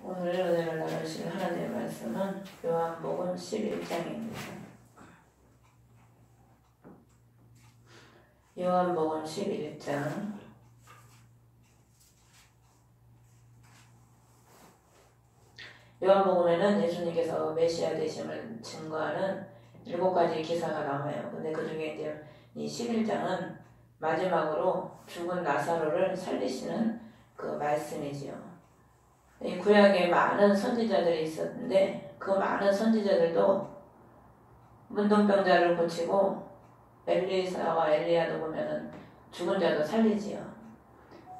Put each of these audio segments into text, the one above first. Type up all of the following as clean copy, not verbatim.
오늘 은혜를 나누실 하나님의 말씀은 요한복음 11장입니다. 요한복음 11장 요한복음에는 예수님께서 메시아 되심을 증거하는 7가지 기사가 나와요. 근데 그 중에 이제 이 11장은 마지막으로 죽은 나사로를 살리시는 그 말씀이지요. 이 구약에 많은 선지자들이 있었는데 그 많은 선지자들도 문둥병자를 고치고 엘리사와 엘리야도 보면은 죽은 자도 살리지요.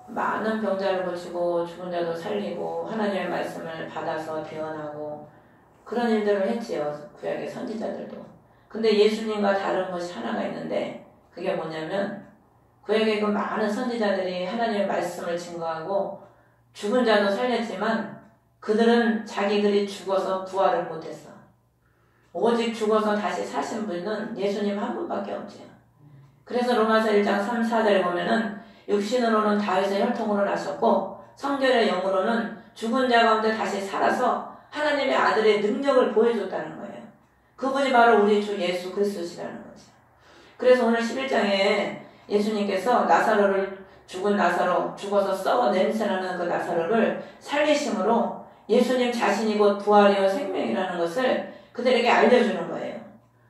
많은 병자를 고치고 죽은 자도 살리고 하나님의 말씀을 받아서 대언하고 그런 일들을 했지요. 구약의 선지자들도. 근데 예수님과 다른 것이 하나가 있는데 그게 뭐냐면 구약의 그 많은 선지자들이 하나님의 말씀을 증거하고 죽은 자도 살렸지만 그들은 자기들이 죽어서 부활을 못했어. 오직 죽어서 다시 사신 분은 예수님 한 분밖에 없지요. 그래서 로마서 1장 3, 4절에 보면은 육신으로는 다윗의 혈통으로 나셨고 성결의 영으로는 죽은 자 가운데 다시 살아서 하나님의 아들의 능력을 보여줬다는 거예요. 그분이 바로 우리 주 예수 그리스도시라는 거죠. 그래서 오늘 11장에 예수님께서 죽은 나사로, 죽어서 썩어 냄새나는 그 나사로를 살리심으로 예수님 자신이 곧 부활이요 생명이라는 것을 그들에게 알려주는 거예요.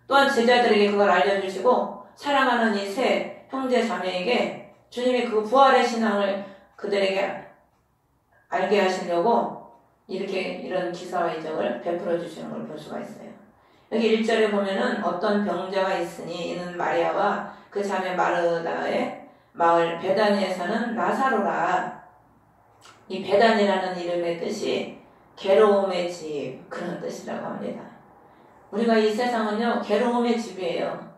또한 제자들에게 그걸 알려주시고 사랑하는 이 세 형제 자매에게 주님이 그 부활의 신앙을 그들에게 알게 하시려고 이런 기사와 이적을 베풀어 주시는 걸 볼 수가 있어요. 여기 1절에 보면은 어떤 병자가 있으니 이는 마리아와 그 자매 마르다의 마을 베다니에 사는 나사로라. 이 베다니라는 이름의 뜻이 괴로움의 집 그런 뜻이라고 합니다. 우리가 이 세상은요 괴로움의 집이에요.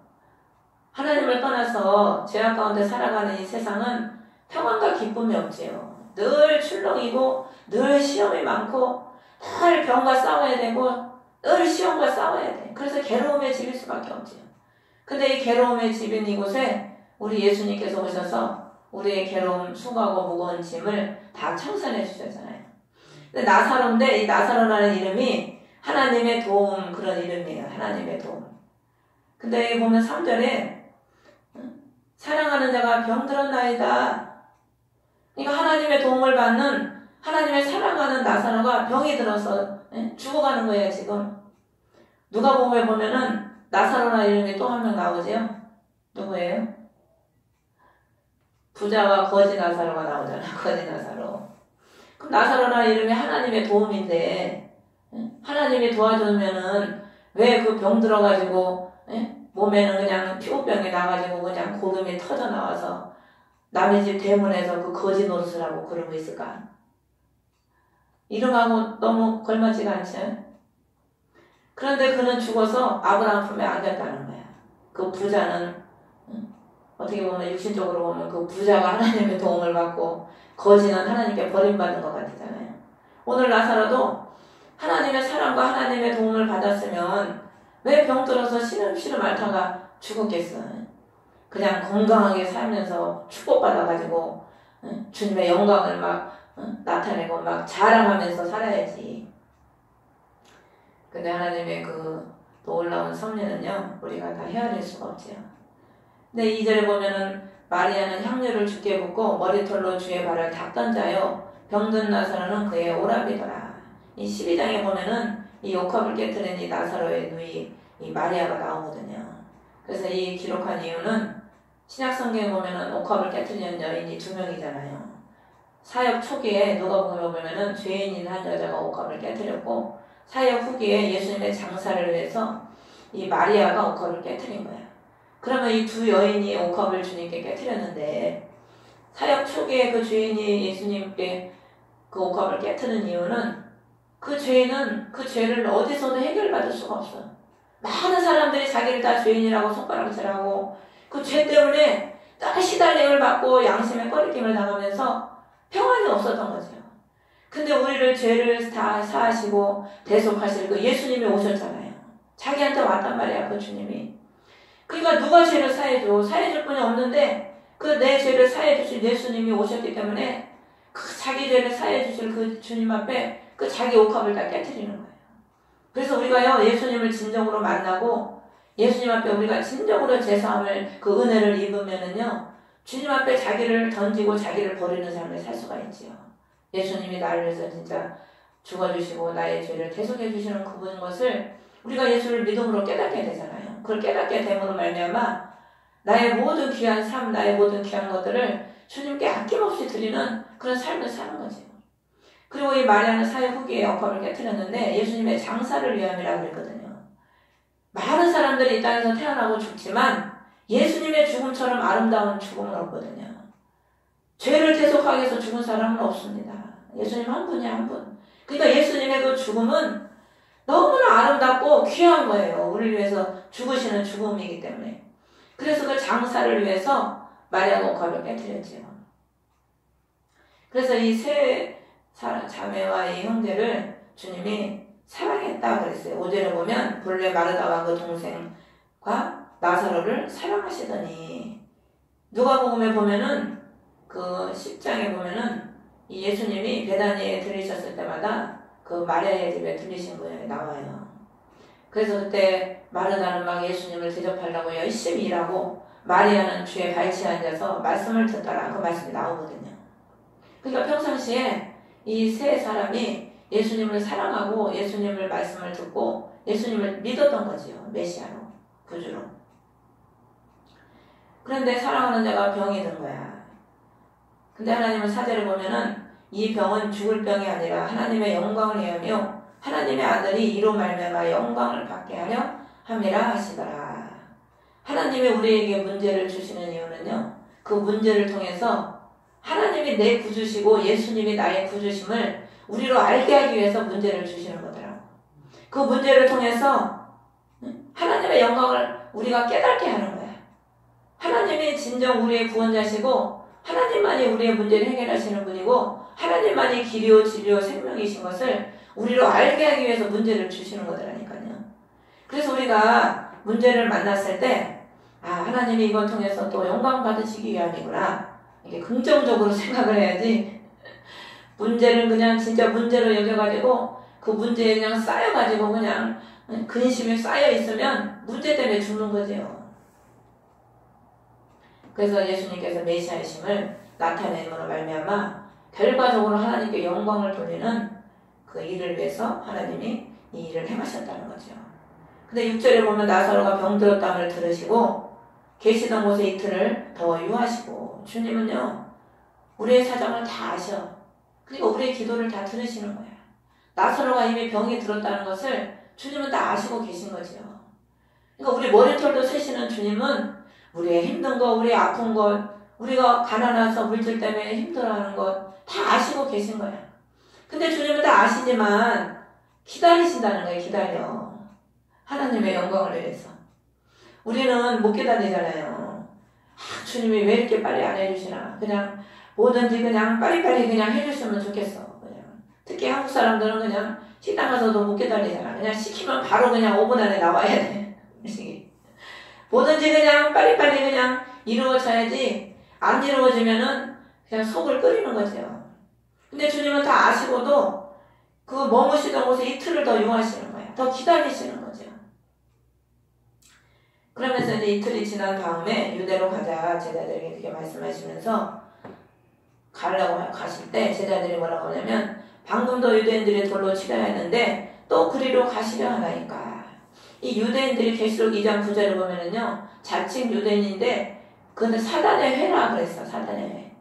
하나님을 떠나서 죄악 가운데 살아가는 이 세상은 평안과 기쁨이 없지요. 늘 출렁이고 늘 시험이 많고 늘 병과 싸워야 되고 늘 시험과 싸워야 돼. 그래서 괴로움의 집일 수밖에 없지요. 근데 이 괴로움의 집인 이곳에 우리 예수님께서 오셔서 우리의 괴로움, 수고하고 무거운 짐을 다 청산해 주셨잖아요. 근데 나사로인데 이 나사로라는 이름이 하나님의 도움 그런 이름이에요. 하나님의 도움. 근데 여기 보면 3절에 사랑하는 자가 병들었나이다. 그러니까 하나님의 도움을 받는 하나님의 사랑하는 나사로가 병이 들어서 죽어가는 거예요 지금. 누가복음에 보면은 나사로라는 이름이 또 한 명 나오죠. 누구예요? 부자와 거지 나사로가 나오잖아. 거지 나사로. 그럼 나사로라는 이름이 하나님의 도움인데 하나님이 도와주면은 왜 그 병 들어가지고 몸에는 그냥 피부병이 나가지고 그냥 고름이 터져 나와서 남의 집 대문에서 그 거지 노릇을 하고 그러고 있을까? 이름하고 너무 걸맞지가 않지? 그런데 그는 죽어서 아브라함 품에 안겼다는 거야. 그 부자는 어떻게 보면 육신적으로 보면 그 부자가 하나님의 도움을 받고 거지는 하나님께 버림받은 것 같잖아요. 오늘 나사로도 하나님의 사랑과 하나님의 도움을 받았으면 왜 병들어서 시름시름 앓다가 죽었겠어. 그냥 건강하게 살면서 축복받아가지고 주님의 영광을 막 나타내고 막 자랑하면서 살아야지. 근데 하나님의 그 놀라운 섭리는요 우리가 다 헤아릴 수가 없지요. 근데 2절에 보면은 마리아는 향료를 주께 붓고 머리털로 주의 발을 닦던 자요 병든 나사로는 그의 오라비더라. 이 12장에 보면은 이 옥합을 깨트린 이 나사로의 누이 이 마리아가 나오거든요. 그래서 이 기록한 이유는 신약성경에 보면은 옥합을 깨트리는 여인이 2명이잖아요. 사역 초기에 누가복음에 보면은 죄인인 한 여자가 옥합을 깨트렸고 사역 후기에 예수님의 장사를 위해서 이 마리아가 옥합을 깨트린 거야. 그러면 이 두 여인이 옥합을 주님께 깨트렸는데 사역 초기에 그 죄인이 예수님께 그 옥합을 깨트는 이유는 그 죄인은 그 죄를 어디서도 해결받을 수가 없어. 많은 사람들이 자기를 다 죄인이라고 손가락질하고 그 죄 때문에 다 시달림을 받고 양심의 꺼리낌을 당하면서 평안이 없었던 거죠. 근데 우리를 죄를 다 사하시고 대속하실 그 예수님이 오셨잖아요. 자기한테 왔단 말이야 그 주님이. 그러니까 누가 죄를 사해줘? 사해줄 분이 없는데 그 내 죄를 사해주신 예수님이 오셨기 때문에 그 자기 죄를 사해 주실 그 주님 앞에 그 자기 옥합을 다 깨트리는 거예요. 그래서 우리가요, 예수님을 진정으로 만나고 예수님 앞에 우리가 진정으로 제사함을 그 은혜를 입으면은요, 주님 앞에 자기를 던지고 자기를 버리는 삶을 살 수가 있지요. 예수님이 나를 위해서 진짜 죽어주시고 나의 죄를 대속해 주시는 그분 것을 우리가 예수를 믿음으로 깨닫게 되잖아요. 그걸 깨닫게 됨으로 말미암아 나의 모든 귀한 삶, 나의 모든 귀한 것들을 주님께 아낌없이 드리는 그런 삶을 사는 거지. 그리고 이 마리아는 사회 후기에 옥합을 깨트렸는데 예수님의 장사를 위함이라고 그랬거든요. 많은 사람들이 이 땅에서 태어나고 죽지만 예수님의 죽음처럼 아름다운 죽음은 없거든요. 죄를 대속하기 위해서 죽은 사람은 없습니다. 예수님 한 분이야, 한 분. 그러니까 예수님의 그 죽음은 너무나 아름답고 귀한 거예요. 우리를 위해서 죽으시는 죽음이기 때문에. 그래서 그 장사를 위해서 마리아가 옥합을 깨트렸지요. 그래서 이 세 자매와 이 형제를 주님이 사랑했다 그랬어요. 5절에 보면 본래 마르다와 그 동생과 나사로를 사랑하시더니, 누가복음에 보면은 그 10장에 보면은 이 예수님이 베다니에 들리셨을 때마다 그 마리아의 집에 들리신 거에 나와요. 그래서 그때 마르다는 막 예수님을 대접하려고 열심히 일하고 마리아는 주에 발치에 앉아서 말씀을 듣더라, 그 말씀이 나오거든요. 그러니까 평상시에 이 세 사람이 예수님을 사랑하고 예수님을 말씀을 듣고 예수님을 믿었던 거지요. 메시아로, 구주로. 그런데 사랑하는 자가 병이 든 거야. 근데 하나님은 4절을 보면은 이 병은 죽을 병이 아니라 하나님의 영광을 위하며 하나님의 아들이 이로 말미암아 영광을 받게 하려 함이라 하시더라. 하나님이 우리에게 문제를 주시는 이유는요, 그 문제를 통해서 하나님이 내 구주시고 예수님이 나의 구주심을 우리로 알게 하기 위해서 문제를 주시는 거더라고. 그 문제를 통해서 하나님의 영광을 우리가 깨닫게 하는 거야. 하나님이 진정 우리의 구원자시고 하나님만이 우리의 문제를 해결하시는 분이고 하나님만이 길이요 진리요 생명이신 것을 우리로 알게 하기 위해서 문제를 주시는 거더라니까요. 그래서 우리가 문제를 만났을 때 하나님이 이걸 통해서 또 영광 받으시기 위함이구나, 이게 긍정적으로 생각을 해야지, 문제를 그냥 진짜 문제로 여겨가지고 그 문제에 그냥 쌓여가지고 그냥 근심이 쌓여있으면 문제 때문에 죽는 거지요. 그래서 예수님께서 메시아이심을 나타내므로 말미암아 결과적으로 하나님께 영광을 돌리는 그 일을 위해서 하나님이 이 일을 행하셨다는 거죠. 근데 6절에 보면 나사로가 병들었다는 걸 들으시고 계시던 곳에 이틀을 더 유하시고, 주님은요 우리의 사정을 다 아셔. 그리고 우리의 기도를 다 들으시는 거야. 나사로가 이미 병이 들었다는 것을 주님은 다 아시고 계신 거죠. 그러니까 우리 머리털도 세시는 주님은 우리의 힘든 것, 우리의 아픈 것, 우리가 가난해서 물질 때문에 힘들어하는 것 다 아시고 계신 거야. 근데 주님은 다 아시지만 기다리신다는 거예요. 기다려. 하나님의 영광을 위해서. 우리는 못 기다리잖아요. 주님이 왜 이렇게 빨리 안 해주시나. 그냥 뭐든지 그냥 빨리빨리 그냥 해주시면 좋겠어. 그냥. 특히 한국 사람들은 그냥 식당 가서도 못 기다리잖아. 그냥 시키면 바로 그냥 5분 안에 나와야 돼. 뭐든지 그냥 빨리빨리 그냥 이루어져야지, 안 이루어지면은 그냥 속을 끓이는 거죠. 근데 주님은 다 아시고도 그 머무시던 곳에 이틀을 더 유하시는 거예요. 더 기다리시는 거죠. 그러면서 이제 이틀이 지난 다음에 유대로 가자 제자들에게 그렇게 말씀하시면서 가려고 가실 때 제자들이 뭐라고 하냐면, 방금도 유대인들이 돌로 치려야 했는데 또 그리로 가시려 하나이까. 이 유대인들이 계시록 2장 9절을 보면은요, 자칭 유대인인데 그건 사단의 회라 그랬어. 사단의 회.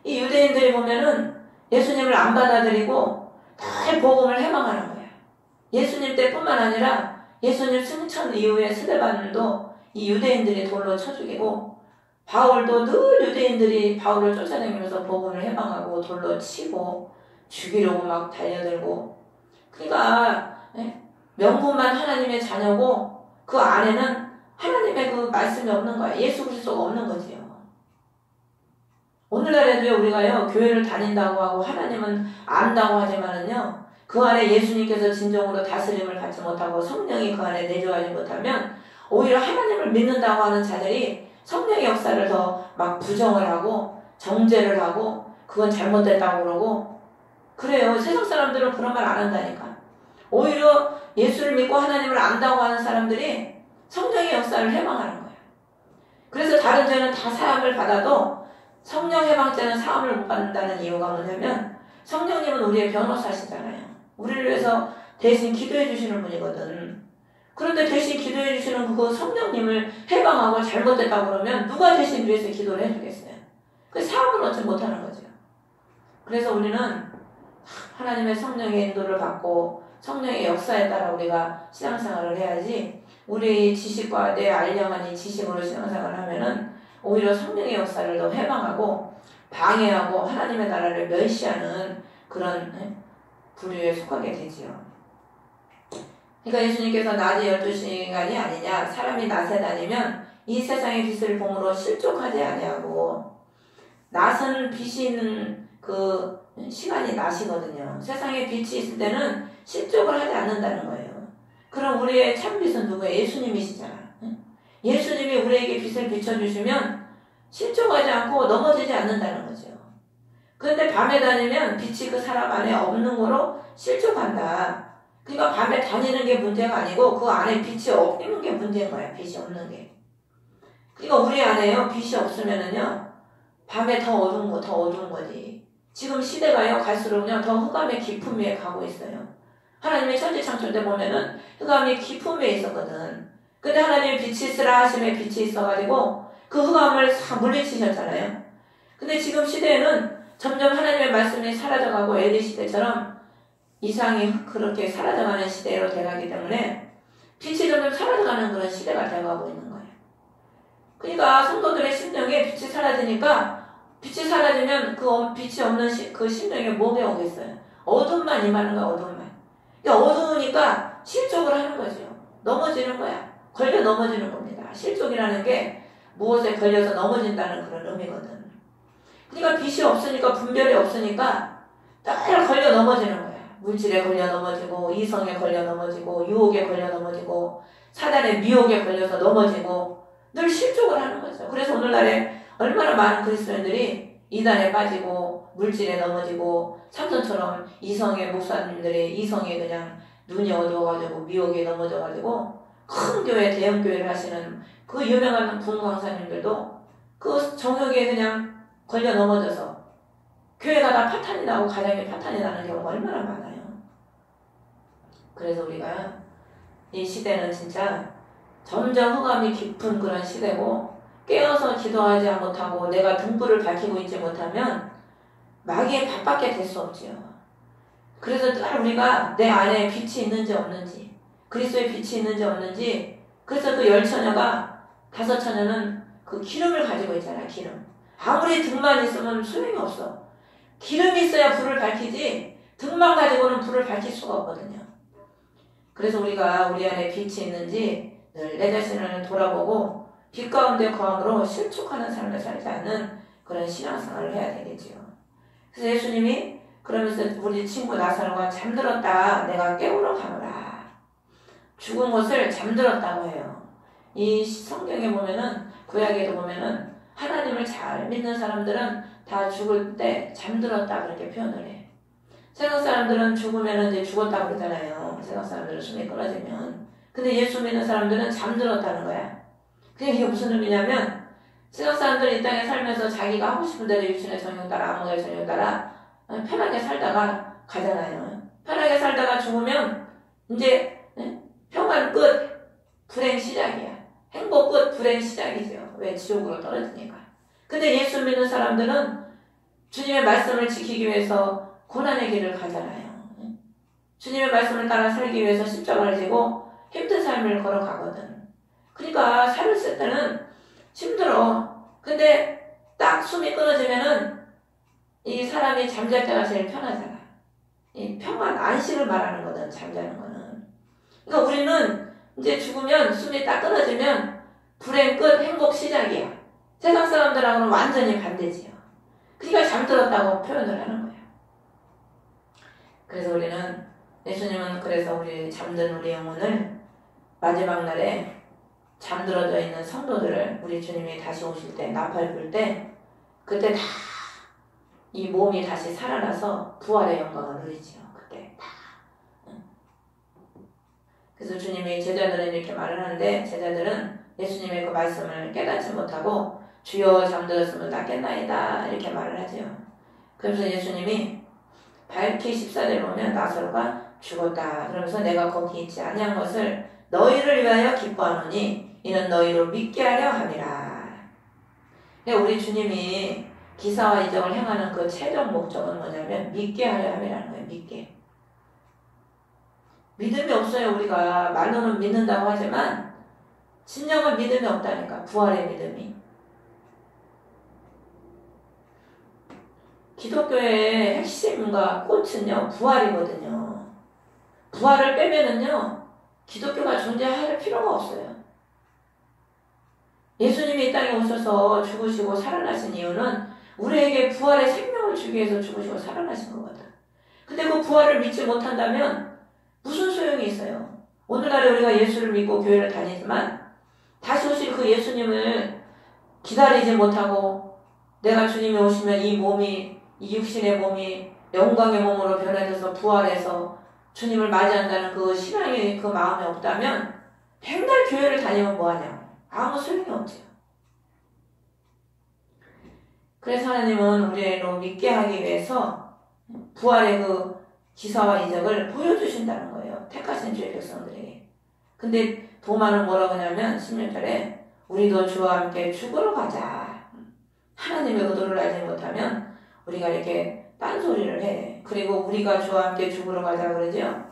이 유대인들이 보면은 예수님을 안 받아들이고 다 복음을 해방하는 거야. 예수님 때뿐만 아니라 예수님 승천 이후에 스데반도 이 유대인들이 돌로 쳐 죽이고, 바울도 늘 유대인들이 바울을 쫓아다니면서 복음을 해방하고 돌로 치고 죽이려고 막 달려들고. 그러니까 명분만 하나님의 자녀고 그 안에는 하나님의 그 말씀이 없는 거야. 예수 그리스도가 없는 거지요. 오늘날에도요, 우리가요 교회를 다닌다고 하고 하나님은 안다고 하지만은요, 그 안에 예수님께서 진정으로 다스림을 받지 못하고 성령이 그 안에 내주하지 못하면 오히려 하나님을 믿는다고 하는 자들이 성령의 역사를 더 막 부정을 하고 정죄를 하고 그 그건 잘못됐다고 그러고 그래요. 세상 사람들은 그런 말 안 한다니까. 오히려 예수를 믿고 하나님을 안다고 하는 사람들이 성령의 역사를 해방하는 거예요. 그래서 다른 죄는 다 사함을 받아도 성령 해방죄는 사함을 못 받는다는 이유가 뭐냐면 성령님은 우리의 변호사시잖아요. 우리를 위해서 대신 기도해 주시는 분이거든. 그런데 대신 기도해 주시는 그 성령님을 해방하고 잘못됐다고 그러면 누가 대신 위해서 기도를 해주겠어요? 그 사함을 얻지 못하는 거죠. 그래서 우리는 하나님의 성령의 인도를 받고 성령의 역사에 따라 우리가 신앙생활을 해야지 우리 지식과 내 알량한 이 지식으로 신앙생활을 하면은 오히려 성령의 역사를 더 해방하고 방해하고 하나님의 나라를 멸시하는 그런 부류에 속하게 되지요. 그러니까 예수님께서 낮에 12시간이 아니냐 사람이 낮에 다니면 이 세상의 빛을 봄으로 실족하지 아니하고 낮은 빛이 있는 그 시간이 낮이거든요. 세상에 빛이 있을 때는 실족을 하지 않는다는 거예요. 그럼 우리의 참빛은 누구예요? 예수님이시잖아. 예수님이 우리에게 빛을 비춰주시면 실족하지 않고 넘어지지 않는다는 거죠. 그런데 밤에 다니면 빛이 그 사람 안에 없는 거로 실족한다. 그러니까 밤에 다니는 게 문제가 아니고 그 안에 빛이 없는 게 문제인 거야. 빛이 없는 게. 그러니까 우리 안에요. 빛이 없으면은요. 밤에 더 어두운 거지. 지금 시대가요. 갈수록요. 더 흑암의 깊음 위에 가고 있어요. 하나님의 천지창조 때 보면은 흑암이 깊음 위에 있었거든. 근데 하나님의 빛이 있으라 하심에 빛이 있어가지고 그 흑암을 다 물리치셨잖아요. 근데 지금 시대에는 점점 하나님의 말씀이 사라져가고 엘리 시대처럼 이상이 그렇게 사라져가는 시대로 돼가기 때문에 빛이 점점 사라져가는 그런 시대가 돼가고 있는 거예요. 그러니까 성도들의 심령에 빛이 사라지니까 빛이 사라지면 그 빛이 없는 그 심령에 뭐가 오겠어요? 어둠만 임하는 거야, 어둠만. 그러니까 어두우니까 실족을 하는 거죠. 넘어지는 거야. 걸려 넘어지는 겁니다. 실족이라는 게 무엇에 걸려서 넘어진다는 그런 의미거든. 그러니까 빛이 없으니까 분별이 없으니까 딱 걸려 넘어지는 거야. 물질에 걸려 넘어지고 이성에 걸려 넘어지고 유혹에 걸려 넘어지고 사단의 미혹에 걸려서 넘어지고 늘 실족을 하는 거죠. 그래서 오늘날에 얼마나 많은 그리스도인들이 이단에 빠지고 물질에 넘어지고 삼손처럼 이성의 목사님들이 이성에 그냥 눈이 어두워가지고 미혹에 넘어져가지고 큰 교회 대형 교회를 하시는 그 유명한 군 강사님들도 그 정욕에 그냥 걸려 넘어져서 교회가 다 파탄이 나고 가정이 파탄이 나는 경우가 얼마나 많아요. 그래서 우리가 이 시대는 진짜 점점 흑암이 깊은 그런 시대고 깨어서 기도하지 못하고 내가 등불을 밝히고 있지 못하면 마귀의 밥밖에 될 수 없지요. 그래서 늘 우리가 내 안에 빛이 있는지 없는지 그리스도의 빛이 있는지 없는지 그래서 그 10처녀가 5처녀는 그 기름을 가지고 있잖아. 기름. 아무리 등만 있으면 소용이 없어. 기름이 있어야 불을 밝히지 등만 가지고는 불을 밝힐 수가 없거든요. 그래서 우리가 우리 안에 빛이 있는지 늘 내 자신을 돌아보고 빛 가운데 거함으로 실족하는 삶을 살지 않는 그런 신앙생활을 해야 되겠지요. 그래서 예수님이 그러면서 우리 친구 나사로가 잠들었다. 내가 깨우러 가노라. 죽은 것을 잠들었다고 해요. 이 성경에 보면은 구약에도 보면은 하나님을 잘 믿는 사람들은 다 죽을 때 잠들었다 그렇게 표현을 해. 세상 사람들은 죽으면 이제 죽었다고 그러잖아요. 세상 사람들은 숨이 끊어지면. 근데 예수 믿는 사람들은 잠들었다는 거야. 그게 무슨 의미냐면 세상 사람들은 이 땅에 살면서 자기가 하고 싶은 대로 육신의 정욕 따라 암흑의 정욕 따라 편하게 살다가 가잖아요. 편하게 살다가 죽으면 이제 평안 끝, 불행 시작이야. 행복 끝, 불행 시작이죠. 왜? 지옥으로 떨어지니까. 근데 예수 믿는 사람들은 주님의 말씀을 지키기 위해서 고난의 길을 가잖아요. 주님의 말씀을 따라 살기 위해서 십자가를 지고 힘든 삶을 걸어가거든. 그러니까 살을 쓸 때는 힘들어. 근데 딱 숨이 끊어지면은 이 사람이 잠잘 때가 제일 편하잖아. 이 평안, 안식을 말하는 거든, 잠자는 거는. 그러니까 우리는 이제 죽으면 숨이 딱 끊어지면 불행 끝, 행복 시작이야. 세상 사람들하고는 완전히 반대지요. 그러니까 잠들었다고 표현을 하는 거예요. 그래서 우리는 예수님은 그래서 우리 잠든 우리 영혼을 마지막 날에 잠들어져 있는 성도들을 우리 주님이 다시 오실 때 나팔 불 때 그때 다 이 몸이 다시 살아나서 부활의 영광을 누리지요. 그때 다. 그래서 주님이 제자들은 이렇게 말을 하는데 제자들은 예수님의 그 말씀을 깨닫지 못하고 주여 잠들었으면 낫겠나이다 이렇게 말을 하지요. 그래서 예수님이 밝히 14절에 보면 나사로가 죽었다. 그러면서 내가 거기 있지 아니한 것을 너희를 위하여 기뻐하노니 이는 너희로 믿게 하려 함이라. 그러니까 우리 주님이 기사와 이적을 행하는 그 최종 목적은 뭐냐면 믿게 하려 함이라는 거예요. 믿게. 믿음이 없어요. 우리가 말로는 믿는다고 하지만 진정한 믿음이 없다니까. 부활의 믿음이. 기독교의 핵심과 꽃은요 부활이거든요. 부활을 빼면은요 기독교가 존재할 필요가 없어요. 예수님이 이 땅에 오셔서 죽으시고 살아나신 이유는 우리에게 부활의 생명을 주기 위해서 죽으시고 살아나신 거거든. 근데 그 부활을 믿지 못한다면 무슨 소용이 있어요? 오늘날에 우리가 예수를 믿고 교회를 다니지만 다시 오실 그 예수님을 기다리지 못하고 내가 주님이 오시면 이 몸이 이 육신의 몸이 영광의 몸으로 변해져서 부활해서 주님을 맞이한다는 그 신앙의 그 마음이 없다면 맨날 교회를 다니면 뭐하냐? 아무 소용이 없지요. 그래서 하나님은 우리로 믿게 하기 위해서 부활의 그 기사와 이적을 보여주신다는 거예요. 택하신 주의 백성들에게. 근데 도마는 뭐라고 하냐면 16절에 우리도 주와 함께 죽으러 가자. 하나님의 의도를 알지 못하면 우리가 이렇게 딴소리를 해. 그리고 우리가 주와 함께 죽으러 가자 그러죠.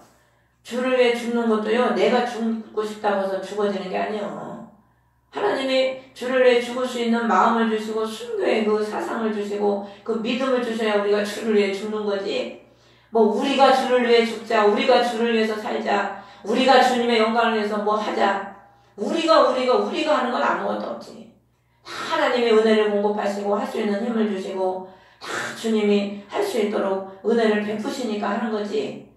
주를 위해 죽는 것도요. 내가 죽고 싶다고 해서 죽어지는 게 아니에요. 하나님이 주를 위해 죽을 수 있는 마음을 주시고 순교의 그 사상을 주시고 그 믿음을 주셔야 우리가 주를 위해 죽는 거지. 뭐 우리가 주를 위해 죽자. 우리가 주를 위해서 살자. 우리가 주님의 영광을 위해서 뭐 하자. 우리가 하는 건 아무것도 없지. 다 하나님의 은혜를 공급하시고 할 수 있는 힘을 주시고 다 주님이 할 수 있도록 은혜를 베푸시니까 하는 거지.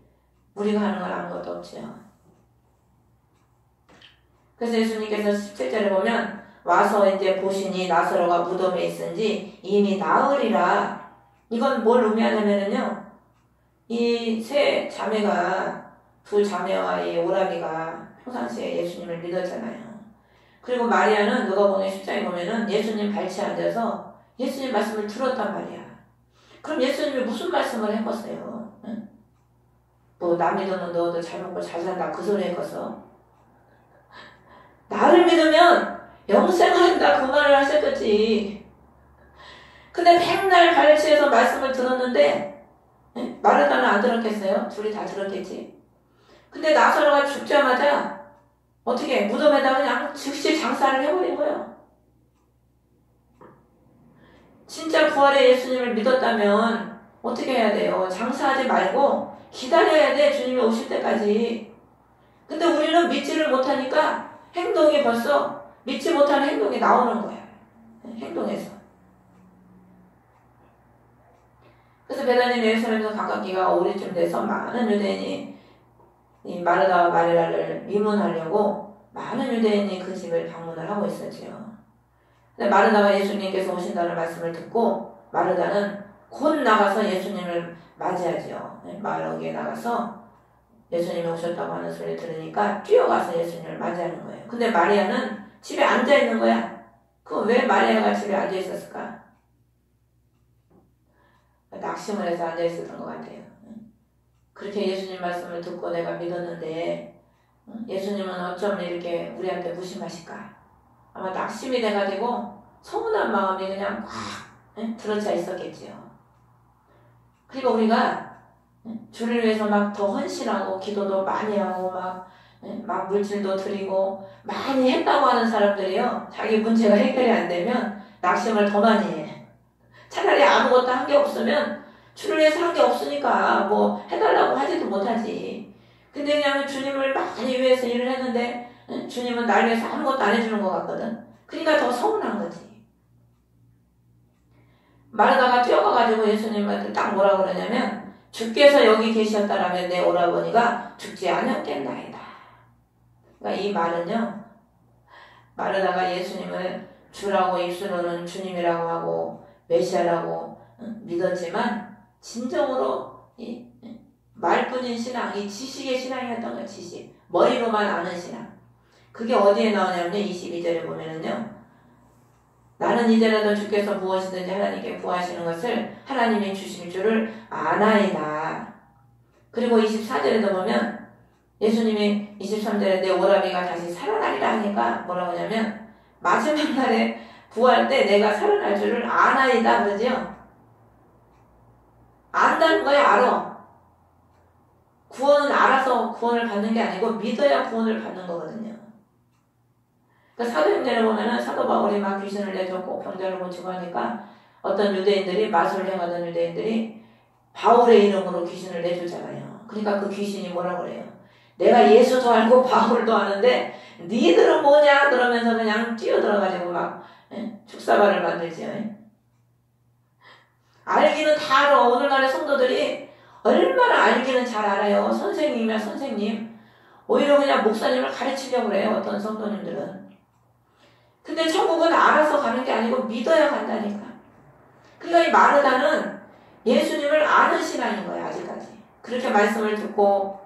우리가 하는 건 아무것도 없지요. 그래서 예수님께서 17절에 보면 와서 이제 보시니 나사로가 무덤에 있은지 이미 나으리라. 이건 뭘 의미하냐면요. 이 세 자매가 두 자매와 이 오라비가 평상시에 예수님을 믿었잖아요. 그리고 마리아는 누가복음 10장에 보면은 예수님 발치에 앉아서 예수님 말씀을 들었단 말이야. 그럼 예수님이 무슨 말씀을 했겠어요? 응? 뭐 나 믿으면 너도 잘 먹고 잘 산다 그 소리 했겠어? 나를 믿으면 영생을 한다 그 말을 하셨겠지. 근데 맨날 발치에서 말씀을 들었는데 마르다는 안 들었겠어요? 둘이 다 들었겠지. 근데 나사로가 죽자마자 어떻게 무덤에다 그냥 즉시 장사를 해버린 거예요. 진짜 부활의 예수님을 믿었다면 어떻게 해야 돼요? 장사하지 말고 기다려야 돼. 주님이 오실 때까지. 근데 우리는 믿지를 못하니까 행동이 벌써 믿지 못하는 행동이 나오는 거야. 행동에서. 그래서 베다니 예루살렘에서 가깝기가 오래쯤 돼서 많은 유대인이 이 마르다와 마리아를 위문하려고 많은 유대인이 그 집을 방문을 하고 있었지요. 근데 마르다가 예수님께서 오신다는 말씀을 듣고 마르다는 곧 나가서 예수님을 맞이하지요. 마을에 나가서 예수님이 오셨다고 하는 소리를 들으니까 뛰어가서 예수님을 맞이하는 거예요. 근데 마리아는 집에 앉아있는 거야. 그럼 왜 마리아가 집에 앉아있었을까? 낙심을 해서 앉아있었던 것 같아요. 그렇게 예수님 말씀을 듣고 내가 믿었는데 예수님은 어쩜 이렇게 우리한테 무심하실까? 아마 낙심이 돼가지고 서운한 마음이 그냥 꽉 들어차 있었겠지요. 그리고 우리가 주를 위해서 막 더 헌신하고 기도도 많이 하고 막 물질도 드리고 많이 했다고 하는 사람들이요. 자기 문제가 해결이 안 되면 낙심을 더 많이 해. 차라리 아무것도 한 게 없으면 주를 위해서 한 게 없으니까 뭐 해달라고 하지도 못하지. 근데 그냥 주님을 많이 위해서 일을 했는데 주님은 날 위해서 아무것도 안 해주는 것 같거든. 그러니까 더 서운한 거지. 마르다가 뛰어가가지고 예수님한테 딱 뭐라 그러냐면 주께서 여기 계셨다라면 내 오라버니가 죽지 않았겠나이다. 그러니까 이 말은요. 마르다가 예수님을 주라고 입술로는 주님이라고 하고 메시아라고 믿었지만 진정으로 이 말뿐인 신앙, 이 지식의 신앙이었던 거예요. 지식. 머리로만 아는 신앙. 그게 어디에 나오냐면 22절에 보면은요. 나는 이제라도 주께서 무엇이든지 하나님께 구하시는 것을 하나님이 주실 줄을 아나이다. 그리고 24절에도 보면 예수님이 23절에 내 오라비가 다시 살아나리라 하니까 뭐라고 하냐면 마지막 날에 구할 때 내가 살아날 줄을 아나이다 그러죠. 안다는 거예요. 알아. 구원은 알아서 구원을 받는 게 아니고 믿어야 구원을 받는 거거든요. 그러니까 사도행전에 보면은 사도 바울이 막 귀신을 내쫓고 병자를 고치고 하니까 어떤 유대인들이 마술을 행하던 유대인들이 바울의 이름으로 귀신을 내주잖아요. 그러니까 그 귀신이 뭐라고 그래요? 내가 예수도 알고 바울도 아는데 니들은 뭐냐? 그러면서 그냥 뛰어들어가지고 막 죽사발을 만들죠. 알기는 다 알아. 오늘날의 성도들이 얼마나 알기는 잘 알아요. 선생님이야 선생님. 오히려 그냥 목사님을 가르치려고 그래요. 어떤 성도님들은. 근데 천국은 알아서 가는 게 아니고 믿어야 간다니까. 그러니까 이 마르다는 예수님을 아는 신앙인 거예요. 아직까지. 그렇게 말씀을 듣고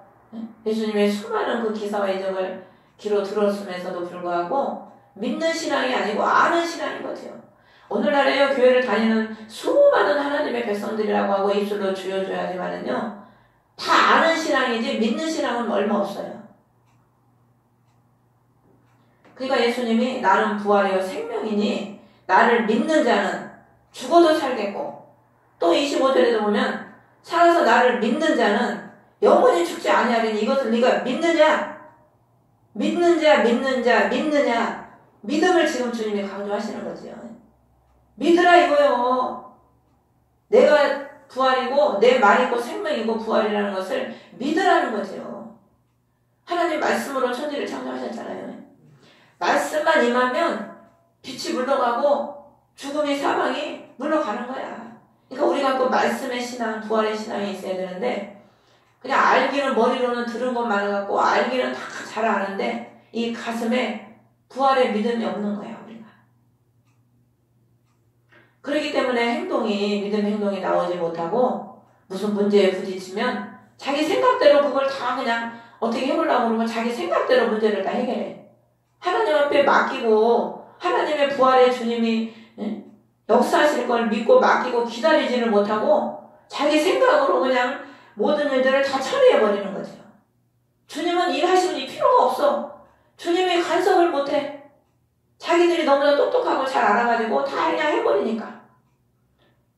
예수님의 수많은 그 기사와 이적을 귀로 들었음에서도 불구하고 믿는 신앙이 아니고 아는 신앙인 거죠. 오늘날에요 교회를 다니는 수많은 하나님의 백성들이라고 하고 입술로 주여줘야 하지만은요 다 아는 신앙이지 믿는 신앙은 얼마 없어요. 그러니까 예수님이 나는 부활이요 생명이니 나를 믿는 자는 죽어도 살겠고 또 25절에도 보면 살아서 나를 믿는 자는 영원히 죽지 아니하리니 이것을 네가 믿느냐? 믿느냐? 믿음을 지금 주님이 강조하시는 거죠. 믿으라 이거요. 내가 부활이고 내 말이고 생명이고 부활이라는 것을 믿으라는 거죠. 하나님 말씀으로 천지를 창조하셨잖아요. 말씀만 임하면 빛이 물러가고 죽음이 사망이 물러가는 거야. 그러니까 우리가 그 말씀의 신앙, 부활의 신앙이 있어야 되는데 그냥 알기는 머리로는 들은 것 많아갖고 알기는 다 잘 아는데 이 가슴에 부활의 믿음이 없는 거야 우리가. 그렇기 때문에 믿음 행동이 나오지 못하고 무슨 문제에 부딪히면 자기 생각대로 그걸 다 그냥 어떻게 해보려고 그러면 자기 생각대로 문제를 다 해결해. 하나님 앞에 맡기고 하나님의 부활의 주님이 역사하실 걸 믿고 맡기고 기다리지를 못하고 자기 생각으로 그냥 모든 일들을 다 처리해버리는 거죠. 주님은 일하시는 필요가 없어. 주님이 간섭을 못해. 자기들이 너무나 똑똑하고 잘 알아가지고 다 그냥 해버리니까.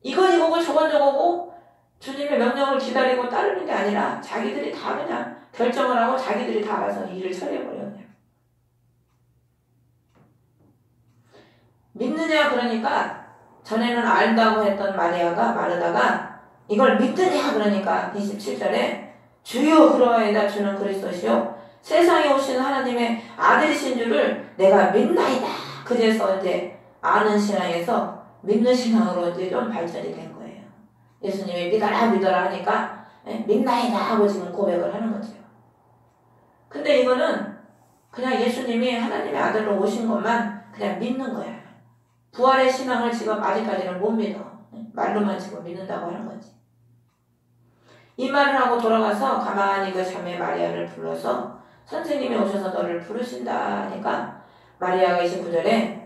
이건 이거고 저건 저거고 주님의 명령을 기다리고 따르는 게 아니라 자기들이 다 그냥 결정을 하고 자기들이 다 알아서 일을 처리해버려요. 믿느냐 그러니까 전에는 알다고 했던 마르다가 이걸 믿느냐 그러니까 27절에 주여 그러하이다 주는 그리스도시요 세상에 오신 하나님의 아들이신 줄을 내가 믿나이다. 그래서 이제 아는 신앙에서 믿는 신앙으로 이제 좀 발전이 된 거예요. 예수님이 믿어라 하니까 믿나이다 하고 지금 고백을 하는 거죠. 근데 이거는 그냥 예수님이 하나님의 아들로 오신 것만 그냥 믿는 거야. 부활의 신앙을 지금 아직까지는 못 믿어. 말로만 지금 믿는다고 하는 거지. 이 말을 하고 돌아가서 가만히 그 자매 마리아를 불러서 선생님이 오셔서 너를 부르신다 하니까 마리아가 29절에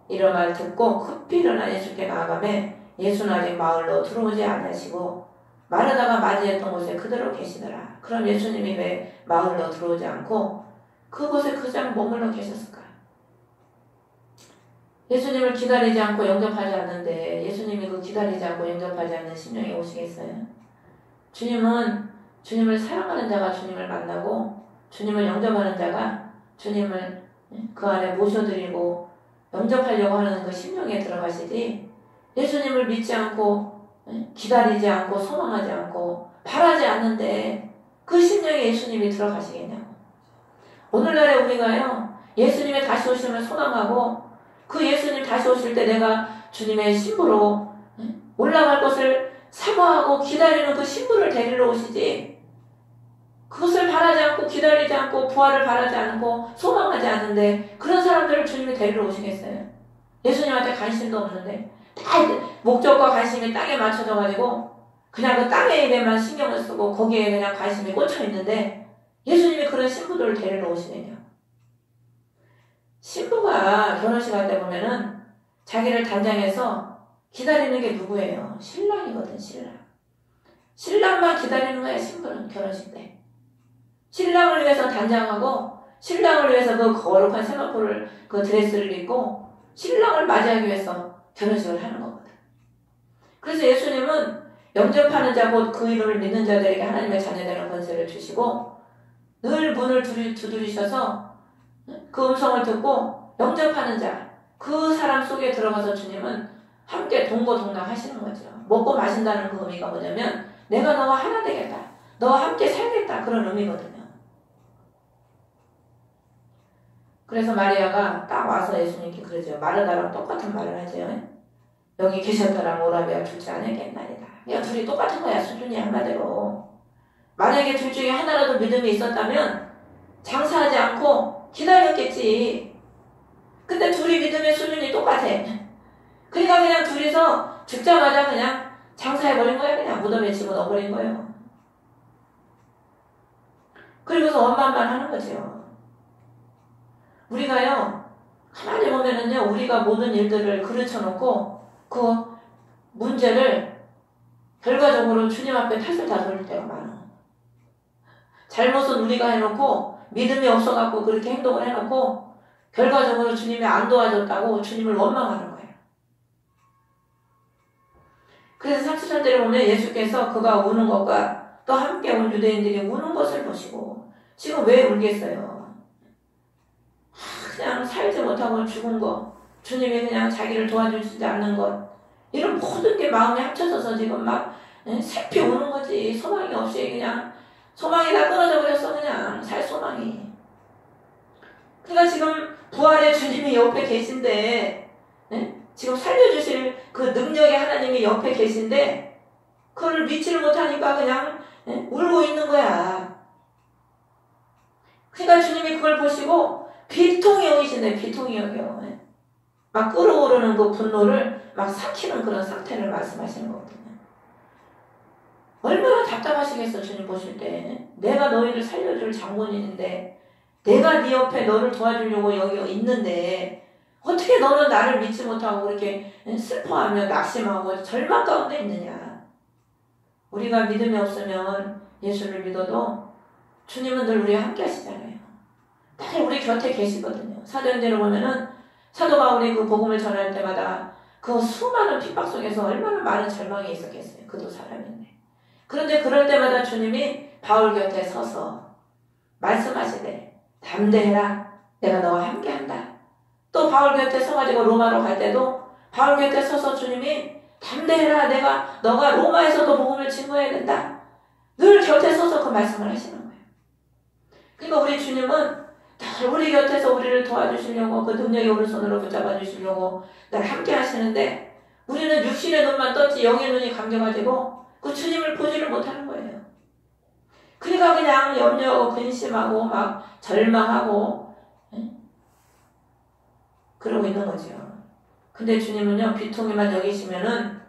이런 말 듣고 급히 일어나 예수께 나아가매 예수는 아직 마을로 들어오지 않으시고 마르다가 맞이했던 곳에 그대로 계시더라. 그럼 예수님이 왜 마을로 들어오지 않고 그곳에 그냥 머물러 계셨을까? 예수님을 기다리지 않고 영접하지 않는데 예수님이 그 기다리지 않고 영접하지 않는 심령이 오시겠어요? 주님은 주님을 사랑하는 자가 주님을 만나고 주님을 영접하는 자가 주님을 그 안에 모셔드리고 영접하려고 하는 그 심령에 들어가시지 예수님을 믿지 않고 기다리지 않고 소망하지 않고 바라지 않는데 그 심령에 예수님이 들어가시겠냐고. 오늘날에 우리가요 예수님의 다시 오심을 소망하고 그 예수님 다시 오실 때 내가 주님의 신부로 올라갈 것을 사모하고 기다리는 그 신부를 데리러 오시지 그것을 바라지 않고 기다리지 않고 부활을 바라지 않고 소망하지 않는데 그런 사람들을 주님이 데리러 오시겠어요? 예수님한테 관심도 없는데 다 목적과 관심이 땅에 맞춰져가지고 그냥 그 땅의 일에만 신경을 쓰고 거기에 그냥 관심이 꽂혀 있는데 예수님이 그런 신부들을 데리러 오시면요. 신부가 결혼식 할 때 보면은 자기를 단장해서 기다리는 게 누구예요? 신랑이거든, 신랑. 신랑만 기다리는 거야, 신부는 결혼식 때. 신랑을 위해서 단장하고 신랑을 위해서 그 거룩한 세마포를 그 드레스를 입고 신랑을 맞이하기 위해서 결혼식을 하는 거거든. 그래서 예수님은 영접하는 자 곧 그 이름을 믿는 자들에게 하나님의 자녀되는 권세를 주시고 늘 문을 두드리셔서 그 음성을 듣고 영접하는 자 그 사람 속에 들어가서 주님은 함께 동거동락 하시는 거죠. 먹고 마신다는 그 의미가 뭐냐면 내가 너와 하나 되겠다. 너와 함께 살겠다. 그런 의미거든요. 그래서 마리아가 딱 와서 예수님께 그러죠. 마르다랑 똑같은 말을 하죠. 여기 계셨더라 오라비아 둘째 아니겠나이다. 야 둘이 똑같은 거야 수준이 한마디로. 만약에 둘 중에 하나라도 믿음이 있었다면 장사하지 않고 기다렸겠지. 근데 둘이 믿음의 수준이 똑같아. 그러니까 그냥 둘이서 죽자마자 그냥 장사해버린 거야. 그냥 무덤에 집어넣어버린 거예요. 그리고서 원만만 하는 거죠. 우리가요 가만히 보면은요 우리가 모든 일들을 그르쳐놓고 그 문제를 결과적으로 주님 앞에 탓을 다 돌릴 때가 많아. 잘못은 우리가 해놓고 믿음이 없어갖고 그렇게 행동을 해놓고 결과적으로 주님이 안 도와줬다고 주님을 원망하는 거예요. 그래서 사도전서를 보면 예수께서 그가 우는 것과 또 함께 온 유대인들이 우는 것을 보시고 지금 왜 울겠어요? 그냥 살지 못하고 죽은 거, 주님이 그냥 자기를 도와주시지 않는 것, 이런 모든 게 마음에 합쳐져서 지금 막 슬피 우는 거지. 소망이 없이 그냥 소망이 다 끊어져 버렸어. 그냥 살 소망이. 그러니까 지금 부활의 주님이 옆에 계신데 지금 살려주실 그 능력의 하나님이 옆에 계신데 그걸 믿지를 못하니까 그냥 울고 있는 거야. 그러니까 주님이 그걸 보시고 비통히 여기신대. 비통히 여겨. 막 끓어오르는 그 분노를 막 삭히는 그런 상태를 말씀하시는 거거든요. 얼마나 답답하시겠어 주님 보실 때. 내가 너희를 살려줄 장본인인데 내가 네 옆에 너를 도와주려고 여기 있는데 어떻게 너는 나를 믿지 못하고 그렇게 슬퍼하며 낙심하고 절망 가운데 있느냐. 우리가 믿음이 없으면 예수를 믿어도 주님은 늘 우리와 함께 하시잖아요. 늘 우리 곁에 계시거든요. 사도행전을 보면은 사도 바울이 그 복음을 전할 때마다 그 수많은 핍박 속에서 얼마나 많은 절망이 있었겠어요. 그도 사람인데. 그런데 그럴 때마다 주님이 바울 곁에 서서 말씀하시되 담대해라. 내가 너와 함께한다. 또 바울 곁에 서가지고 로마로 갈 때도 바울 곁에 서서 주님이 담대해라. 너가 로마에서도 복음을 증거해야 된다. 늘 곁에 서서 그 말씀을 하시는 거예요. 그러니까 우리 주님은 늘 우리 곁에서 우리를 도와주시려고 그 능력의 오른손으로 붙잡아 주시려고 늘 함께 하시는데 우리는 육신의 눈만 떴지 영의 눈이 감겨가지고 그 주님을 보지를 못하는 거예요. 그러니까 그냥 염려하고 근심하고 막 절망하고 그러고 있는 거죠. 근데 주님은요 비통이만 여기시면은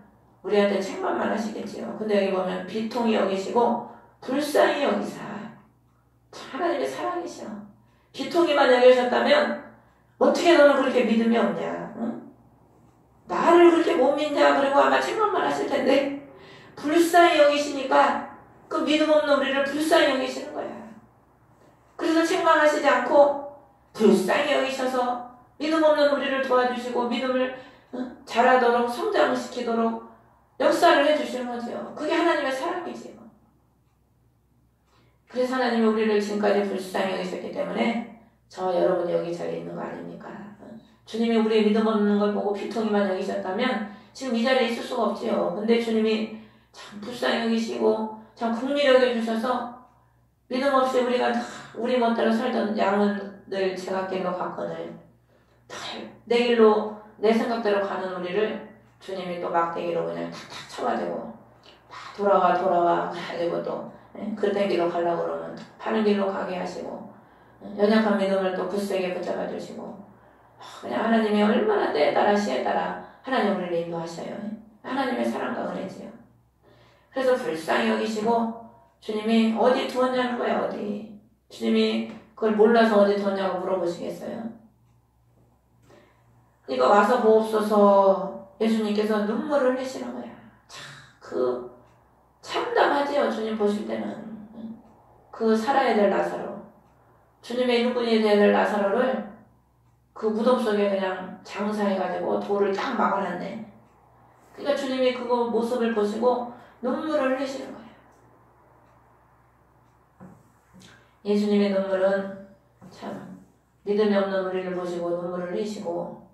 우리한테 책망만 하시겠지요. 근데 여기 보면 비통이 여기시고 불쌍히 여기사. 하나님의 사랑이셔. 비통이만 여기셨다면 어떻게 너는 그렇게 믿음이 없냐. 응? 나를 그렇게 못 믿냐. 그리고 아마 책망만 하실 텐데 불쌍히 여기시니까 그 믿음 없는 우리를 불쌍히 여기시는 거야. 그래서 책망하시지 않고 불쌍히 여기셔서 믿음 없는 우리를 도와주시고 믿음을 자라도록 성장시키도록 역사를 해주시는 거죠. 그게 하나님의 사랑이지요. 그래서 하나님이 우리를 지금까지 불쌍히 여기셨기 때문에 저 여러분이 여기 자리에 있는 거 아닙니까? 주님이 우리의 믿음 없는 걸 보고 비통이만 여기셨다면 지금 이 자리에 있을 수가 없지요. 근데 주님이 참 불쌍히 여기시고 참 긍휼히 여겨주셔서 믿음 없이 우리가 우리 멋대로 살던 양은 늘 제각길로 갔거늘 내 길로 내 생각대로 가는 우리를 주님이 또 막대기로 그냥 탁탁 쳐가지고 돌아와 가지고 또 그딴 길로 가려고 그러면 파는 길로 가게 하시고 연약한 믿음을 또 굳세게 붙잡아 주시고 그냥 하나님이 얼마나 때에 따라 시에 따라 하나님 우리를 인도하셔요. 하나님의 사랑과 은혜지요. 그래서 불쌍히 여기시고 주님이 어디 두었냐는 거야. 어디. 주님이 그걸 몰라서 어디 두었냐고 물어보시겠어요. 그러니까 와서 보옵소서. 예수님께서 눈물을 흘리시는 거야. 참 참담하지요. 주님 보실 때는. 그 살아야 될 나사로, 주님의 일꾼이 되어야 될 나사로를 그 무덤 속에 그냥 장사해가지고 돌을 딱 막아놨네. 그러니까 주님이 그 모습을 보시고 눈물을 흘리시는 거예요. 예수님의 눈물은 참 믿음이 없는 우리를 보시고 눈물을 흘리시고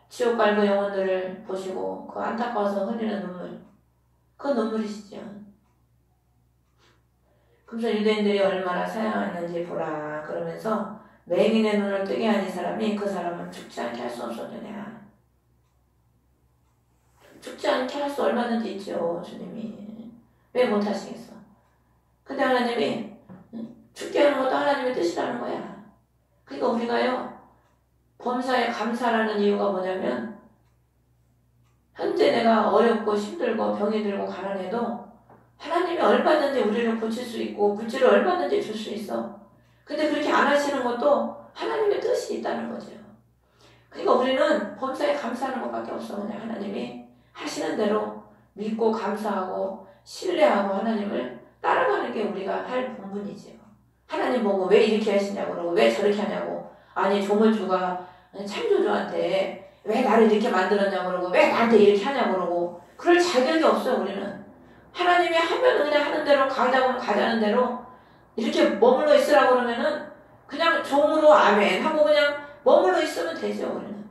지옥 갈고 영혼들을 보시고 그 안타까워서 흘리는 눈물, 그 눈물이시죠. 그래서 유대인들이 얼마나 사랑했는지 보라 그러면서 맹인의 눈을 뜨게 한 이 사람이 그 사람은 죽지 않게 할 수 없었느냐. 죽지 않게 할 수 얼마든지 있죠. 주님이 왜 못하시겠어. 근데 하나님이 죽게 하는 것도 하나님의 뜻이라는 거야. 그러니까 우리가요 범사에 감사라는 이유가 뭐냐면 현재 내가 어렵고 힘들고 병이 들고 가난해도 하나님이 얼마든지 우리를 고칠 수 있고 물질을 얼마든지 줄 수 있어. 근데 그렇게 안 하시는 것도 하나님의 뜻이 있다는 거죠. 그러니까 우리는 범사에 감사하는 것밖에 없어. 그냥 하나님이 하시는 대로 믿고 감사하고 신뢰하고 하나님을 따라가는 게 우리가 할 본분이지요. 하나님 보고 왜 이렇게 하시냐고 그러고 왜 저렇게 하냐고. 아니 조물주가 창조주한테 왜 나를 이렇게 만들었냐고 그러고 왜 나한테 이렇게 하냐고 그러고 그럴 자격이 없어요. 우리는 하나님이 하면 그냥 하는 대로 가자고 가자는 대로 이렇게 머물러 있으라고 그러면은 그냥 종으로 아멘 하고 그냥 머물러 있으면 되죠. 우리는.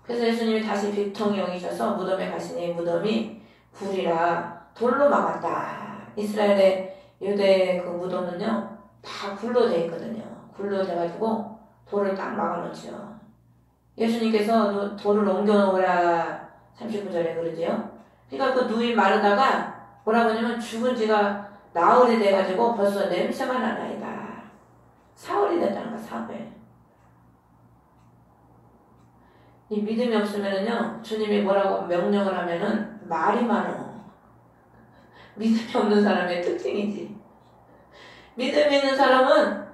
그래서 예수님이 다시 빅통이 여기셔서 무덤에 가시니 무덤이 굴이라 돌로 막았다. 이스라엘의 유대의 그 무덤은요 다 굴로 돼 있거든요. 굴로 돼가지고 돌을 딱 막아놓죠. 예수님께서 돌을 옮겨놓으라 39절에 그러지요. 그러니까 그 누이 마르다가 뭐라고 하냐면 죽은 지가 나흘이 돼가지고 벌써 냄새가 나나이다. 사흘이 됐다는 거야. 사흘. 이 믿음이 없으면은요 주님이 뭐라고 명령을 하면은 말이 많어. 믿음이 없는 사람의 특징이지. 믿음이 있는 사람은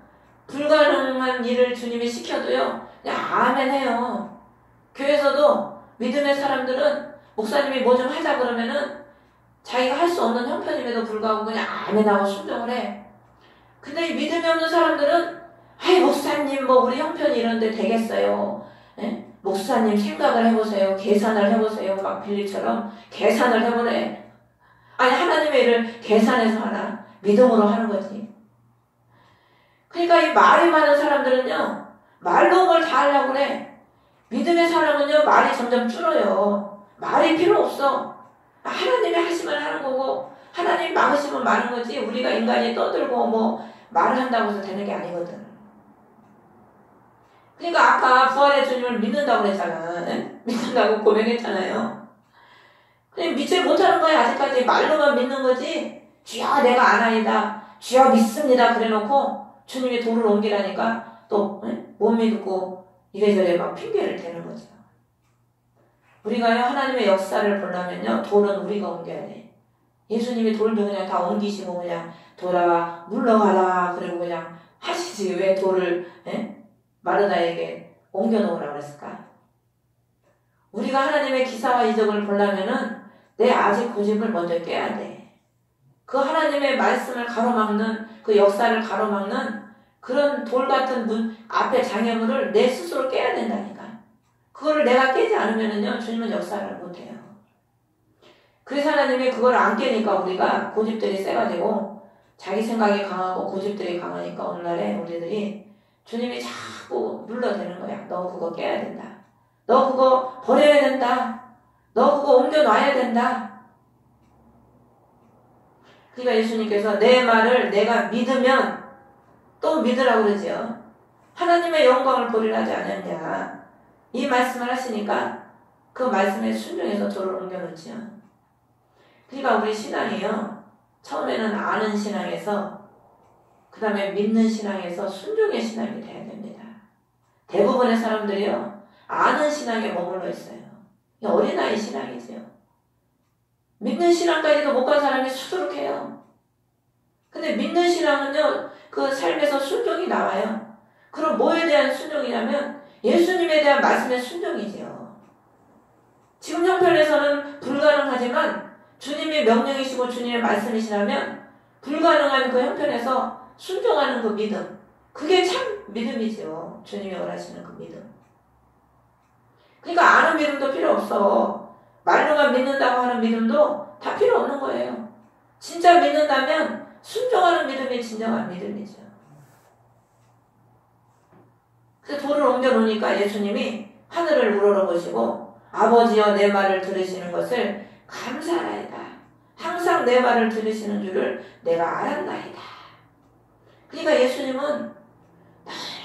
불가능한 일을 주님이 시켜도요 그냥 아멘 해요. 교회에서도 믿음의 사람들은 목사님이 뭐 좀 하자 그러면은 자기가 할 수 없는 형편임에도 불구하고 그냥 아멘하고 순종을 해. 근데 믿음이 없는 사람들은 아이 목사님 뭐 우리 형편이 이런데 되겠어요. 예? 목사님 생각을 해보세요. 계산을 해보세요. 막 빌리처럼 계산을 해보래. 아니 하나님의 일을 계산해서 하나? 믿음으로 하는 거지. 그러니까 이 말이 많은 사람들은요 말로 뭘 다 하려고 그래. 믿음의 사람은요 말이 점점 줄어요. 말이 필요 없어. 하나님이 하시면 하는 거고 하나님이 막으시면 마는 거지 우리가 인간이 떠들고 뭐 말을 한다고 해서 되는 게 아니거든. 그러니까 아까 부활의 주님을 믿는다고 그랬잖아. 믿는다고 고백했잖아요. 그냥 믿지 못하는 거야. 아직까지 말로만 믿는 거지. 주여 내가 아나이다. 주여 믿습니다. 그래놓고 주님이 돌을 옮기라니까 또 못 믿고 이래저래 막 핑계를 대는 거죠. 우리가요 하나님의 역사를 보려면요 돌은 우리가 옮겨야 돼. 예수님이 돌도 그냥 다 옮기시고 그냥 돌아 물러가라 그리고 그냥 하시지 왜 돌을 마르다에게 옮겨놓으라고 그랬을까? 우리가 하나님의 기사와 이적을 보려면은 내 아직 고집을 먼저 깨야 돼. 그 하나님의 말씀을 가로막는 그 역사를 가로막는 그런 돌 같은 앞에 장애물을 내 스스로 깨야 된다니까. 그거를 내가 깨지 않으면은요 주님은 역사를 못해요. 그래서 하나님이 그걸 안 깨니까 우리가 고집들이 세가지고 자기 생각이 강하고 고집들이 강하니까 어느 날에 우리들이 주님이 자꾸 눌러대는 거야. 너 그거 깨야 된다. 너 그거 버려야 된다. 너 그거 옮겨놔야 된다. 그러니까 예수님께서 내 말을 내가 믿으면 또 믿으라고 그러지요. 하나님의 영광을 보리라 하지 않았냐. 이 말씀을 하시니까 그 말씀에 순종해서 돌을 옮겨놓지요. 그러니까 우리 신앙이요. 처음에는 아는 신앙에서 그 다음에 믿는 신앙에서 순종의 신앙이 돼야 됩니다. 대부분의 사람들이요, 아는 신앙에 머물러 있어요. 어린아이 신앙이지요. 믿는 신앙까지도 못 간 사람이 수두룩해요. 근데 믿는 신앙은요, 그 삶에서 순종이 나와요. 그럼 뭐에 대한 순종이냐면 예수님에 대한 말씀의 순종이지요. 지금 형편에서는 불가능하지만 주님의 명령이시고 주님의 말씀이시라면 불가능한 그 형편에서 순종하는 그 믿음, 그게 참 믿음이지요. 주님이 원하시는 그 믿음. 그러니까 아는 믿음도 필요 없어. 말로만 믿는다고 하는 믿음도 다 필요 없는 거예요. 진짜 믿는다면 순종하는 믿음이 진정한 믿음이죠. 그래서 돌을 옮겨놓으니까 예수님이 하늘을 우러러보시고 아버지여 내 말을 들으시는 것을 감사하나이다. 항상 내 말을 들으시는 줄을 내가 알았나이다. 그러니까 예수님은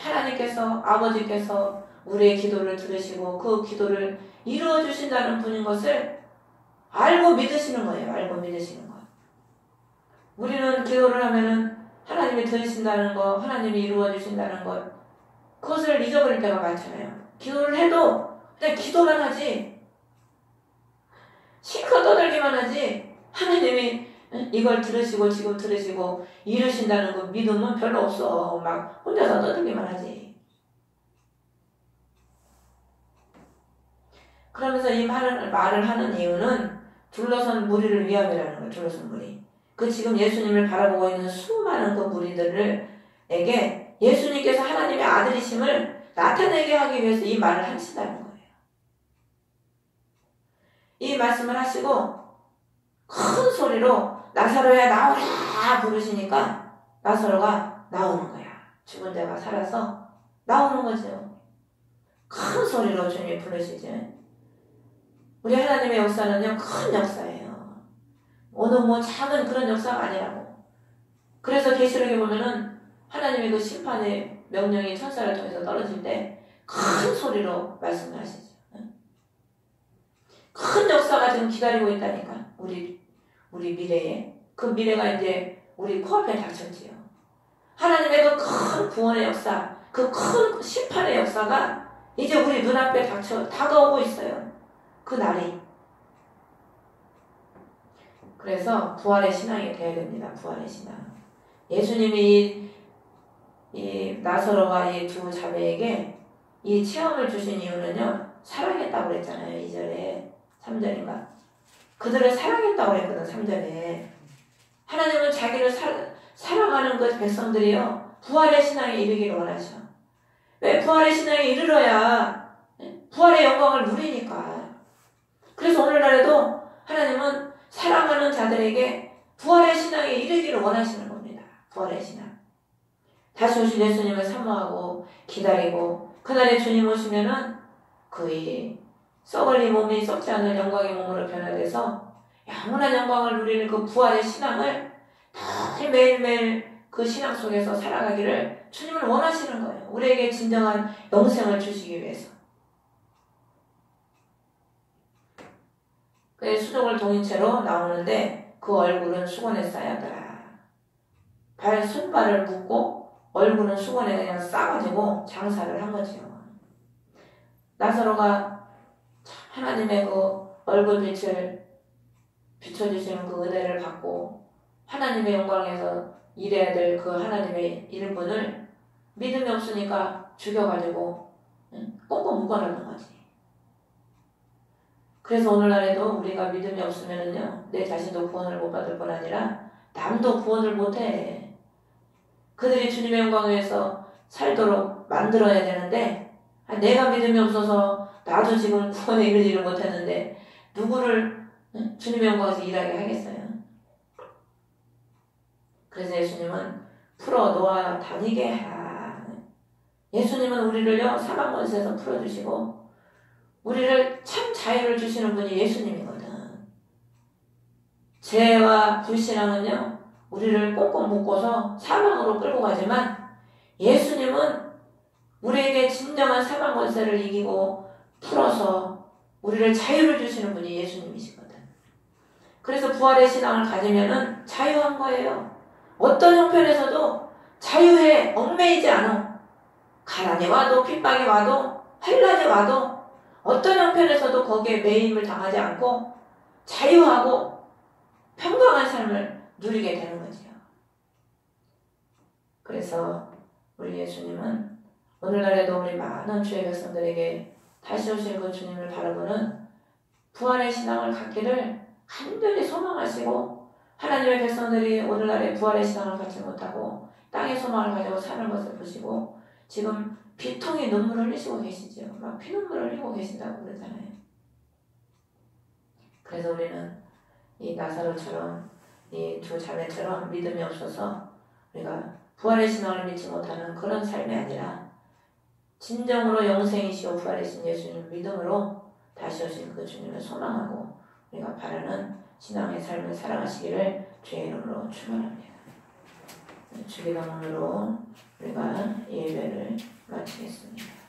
하나님께서, 아버지께서 우리의 기도를 들으시고 그 기도를 이루어 주신다는 분인 것을 알고 믿으시는 거예요. 알고 믿으시는 거. 우리는 기도를 하면은 하나님이 들으신다는 거, 하나님이 이루어 주신다는 것, 그것을 잊어버릴 때가 많잖아요. 기도를 해도 그냥 기도만 하지, 실컷 떠들기만 하지, 하나님이 이걸 들으시고 지금 들으시고 이루신다는 그 믿음은 별로 없어. 막 혼자서 떠들기만 하지. 그러면서 이 말을 하는 이유는 둘러선 무리를 위함이라는 거예요. 둘러선 무리. 그 지금 예수님을 바라보고 있는 수많은 그 무리들에게 예수님께서 하나님의 아들이심을 나타내게 하기 위해서 이 말을 하신다는 거예요. 이 말씀을 하시고 큰 소리로 나사로야 나오라 부르시니까 나사로가 나오는 거야. 죽은 자가 살아서 나오는 거죠. 큰 소리로 주님이 부르시죠. 우리 하나님의 역사는요, 큰 역사예요. 어느 작은 그런 역사가 아니라고. 그래서 계시록에 보면은 하나님의 그 심판의 명령이 천사를 통해서 떨어질 때 큰 소리로 말씀을 하시죠. 큰 역사가 지금 기다리고 있다니까. 우리 미래에. 그 미래가 이제 우리 코앞에 닥쳤지요. 하나님의 그 큰 구원의 역사, 그 큰 심판의 역사가 이제 우리 눈앞에 다가오고 있어요. 그 날이. 그래서 부활의 신앙이 되어야 됩니다. 부활의 신앙. 예수님이 이 나사로와 이 두 자매에게 이 체험을 주신 이유는요, 사랑했다고 그랬잖아요. 2절에 3절인가. 그들을 사랑했다고 그랬거든. 3절에. 하나님은 자기를 사랑하는 그 백성들이요, 부활의 신앙에 이르기를 원하셔. 왜? 부활의 신앙에 이르러야 부활의 영광을 누리니까. 그래서 오늘날에도 하나님은 사랑하는 자들에게 부활의 신앙에 이르기를 원하시는 겁니다. 부활의 신앙. 다시 오실 예수님을 사모하고 기다리고 그날에 주님 오시면은 그의 썩을 이 몸이 썩지 않을 영광의 몸으로 변화돼서 영원한 영광을 누리는 그 부활의 신앙을 매일매일 그 신앙 속에서 살아가기를 주님은 원하시는 거예요. 우리에게 진정한 영생을 주시기 위해서. 그래서 수족을 동인 채로 나오는데 그 얼굴은 수건에 쌓였더라. 손발을 묶고 얼굴은 수건에 그냥 싸가지고 장사를 한 거지요. 나사로가 하나님의 그 얼굴빛을 비춰주시는 그 은혜를 받고 하나님의 영광에서 일해야 될 그 하나님의 일분을 믿음이 없으니까 죽여가지고 꽁꽁 묶어놓는 거지. 그래서 오늘날에도 우리가 믿음이 없으면은요, 내 자신도 구원을 못 받을 뿐 아니라 남도 구원을 못해. 그들이 주님의 영광 위에서 살도록 만들어야 되는데, 내가 믿음이 없어서 나도 지금 구원에 이르지를 못했는데 누구를 주님의 영광에서 일하게 하겠어요. 그래서 예수님은 풀어 놓아 다니게 하라. 예수님은 우리를요, 사망 권세에서 풀어주시고 우리를 참 자유를 주시는 분이 예수님이거든. 죄와 불신앙은요, 우리를 꽁꽁 묶어서 사망으로 끌고 가지만 예수님은 우리에게 진정한 사망 권세를 이기고 풀어서 우리를 자유를 주시는 분이 예수님이시거든. 그래서 부활의 신앙을 가지면은 자유한 거예요. 어떤 형편에서도 자유해, 얽매이지 않아. 가난이 와도 핍박이 와도 환난이 와도 어떤 형편에서도 거기에 매임을 당하지 않고 자유하고 평강한 삶을 누리게 되는 거지요. 그래서 우리 예수님은 오늘날에도 우리 많은 주의 백성들에게 다시 오실 그 주님을 바라보는 부활의 신앙을 갖기를 간절히 소망하시고, 하나님의 백성들이 오늘날에 부활의 신앙을 갖지 못하고 땅의 소망을 가지고 사는 것을 보시고 지금 비통의 눈물을 흘리시고 계시죠. 막 피눈물을 흘리고 계신다고 그러잖아요. 그래서 우리는 이 나사로처럼 이 두 자매처럼 믿음이 없어서 우리가 부활의 신앙을 믿지 못하는 그런 삶이 아니라 진정으로 영생이시오 부활이신 예수님을 믿음으로 다시 오신 그 주님을 소망하고 우리가 바라는 신앙의 삶을 살아가시기를 주의 이름으로 축원합니다. 주기도문으로 우리가 예배를 마치겠습니다.